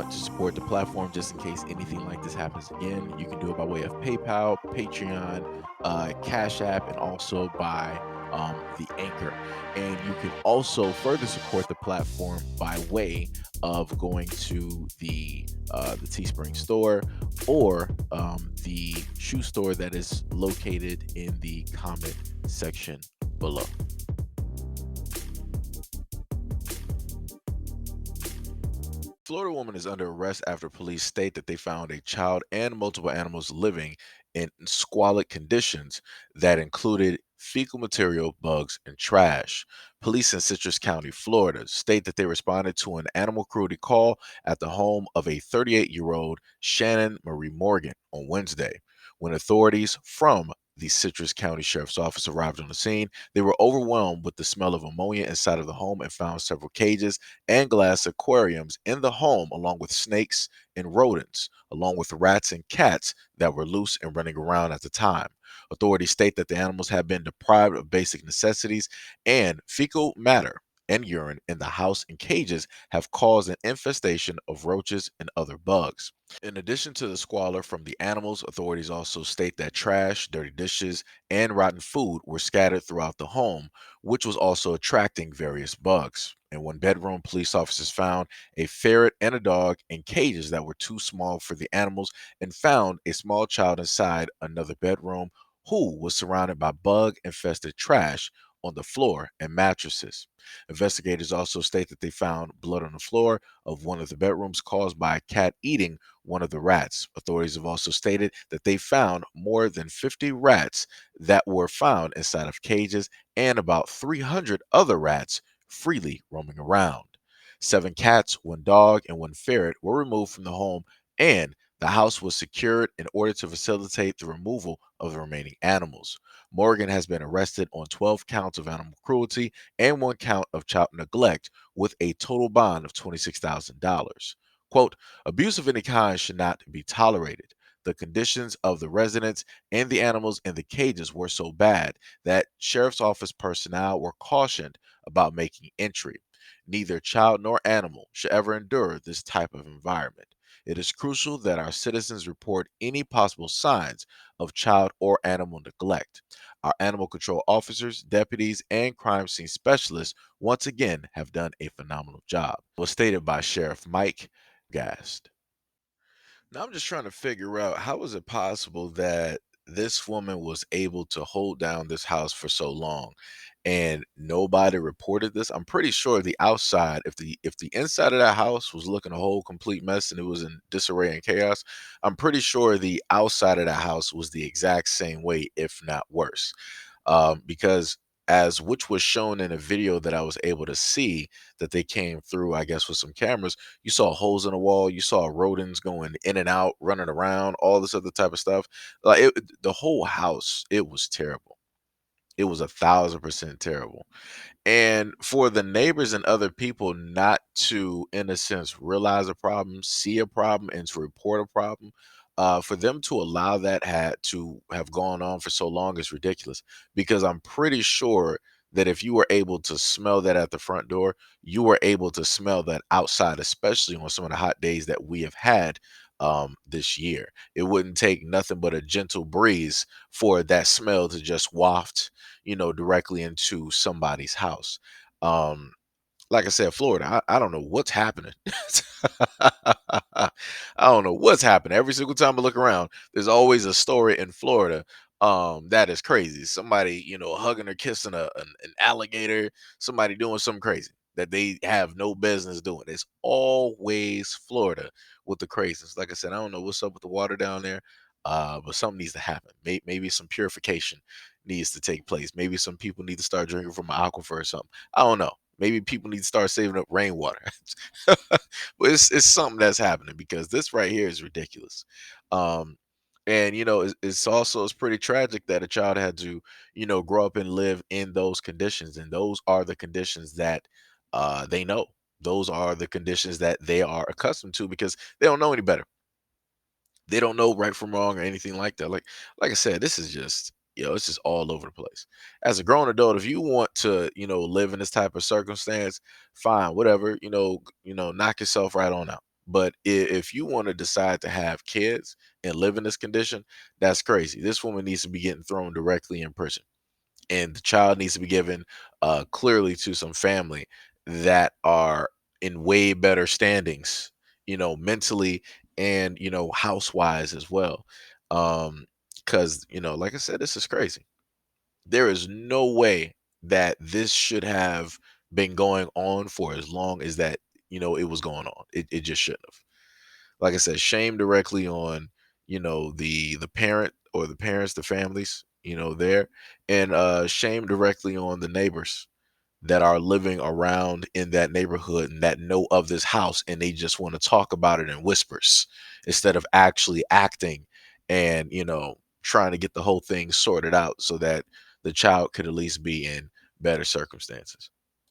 want to support the platform just in case anything like this happens again, you can do it by way of PayPal, Patreon, Cash App, and also by the Anchor. And you can also further support the platform by way of going to the Teespring store or the shoe store that is located in the comment section below. Florida woman is under arrest after police state that they found a child and multiple animals living in squalid conditions that included fecal material, bugs, and trash. Police in Citrus County, Florida, state that they responded to an animal cruelty call at the home of a 38-year-old Shannon Marie Morgan on Wednesday. When authorities from the Citrus County Sheriff's Office arrived on the scene, they were overwhelmed with the smell of ammonia inside of the home and found several cages and glass aquariums in the home, along with snakes and rodents, along with rats and cats that were loose and running around at the time. Authorities state that the animals had been deprived of basic necessities, and fecal matter and urine in the house and cages have caused an infestation of roaches and other bugs. In addition to the squalor from the animals, authorities also state that trash, dirty dishes, and rotten food were scattered throughout the home, which was also attracting various bugs. In one bedroom, police officers found a ferret and a dog in cages that were too small for the animals and found a small child inside another bedroom who was surrounded by bug infested trash on the floor and mattresses. Investigators also state that they found blood on the floor of one of the bedrooms caused by a cat eating one of the rats. Authorities have also stated that they found more than 50 rats that were found inside of cages and about 300 other rats freely roaming around. 7 cats, one dog, and one ferret were removed from the home, and the house was secured in order to facilitate the removal of the remaining animals. Morgan has been arrested on 12 counts of animal cruelty and 1 count of child neglect with a total bond of $26,000. Quote, abuse of any kind should not be tolerated. The conditions of the residents and the animals in the cages were so bad that sheriff's office personnel were cautioned about making entry. Neither child nor animal should ever endure this type of environment. It is crucial that our citizens report any possible signs of child or animal neglect. Our animal control officers, deputies, and crime scene specialists once again have done a phenomenal job, was stated by Sheriff Mike Gast. Now I'm just trying to figure out how is it possible that this woman was able to hold down this house for so long and nobody reported this. I'm pretty sure the outside, if the inside of that house was looking a whole complete mess and it was in disarray and chaos, I'm pretty sure the outside of that house was the exact same way, if not worse. Because as which was shown in a video that I was able to see that they came through, I guess, with some cameras, you saw holes in the wall, you saw rodents going in and out, running around, all this other type of stuff. Like the whole house, it was terrible. It was 1,000% terrible. And for the neighbors and other people not to, in a sense, realize a problem, see a problem, and to report a problem, for them to allow that had to have gone on for so long is ridiculous. Because I'm pretty sure that if you were able to smell that at the front door, you were able to smell that outside, especially on some of the hot days that we have had this year. It wouldn't take nothing but a gentle breeze for that smell to just waft, directly into somebody's house. Um, like I said, Florida, I don't know what's happening. I don't know what's happening. Every single time I look around, there's always a story in Florida. That is crazy. Somebody, hugging or kissing an alligator, somebody doing something crazy that they have no business doing. It's always Florida with the craziness. Like I said, I don't know what's up with the water down there, but something needs to happen. Maybe some purification needs to take place. Maybe some people need to start drinking from an aquifer or something. I don't know. Maybe people need to start saving up rainwater. But it's something that's happening because this right here is ridiculous. Um, and it's pretty tragic that a child had to, grow up and live in those conditions. And those are the conditions that they know. Those are the conditions that they are accustomed to because they don't know any better. They don't know right from wrong or anything like that. Like I said, this is just, it's just all over the place. As a grown adult, if you want to, live in this type of circumstance, fine, whatever, knock yourself right on out. But if you want to decide to have kids and live in this condition, that's crazy. This woman needs to be getting thrown directly in prison, and the child needs to be given clearly to some family that are in way better standings, mentally and house wise as well. Because like I said, this is crazy. There is no way that this should have been going on for as long as that it was going on. It just shouldn't have. Like I said, shame directly on, the parent or the parents, the families, there, and shame directly on the neighbors that are living around in that neighborhood and that know of this house, and they just want to talk about it in whispers instead of actually acting and, trying to get the whole thing sorted out so that the child could at least be in better circumstances.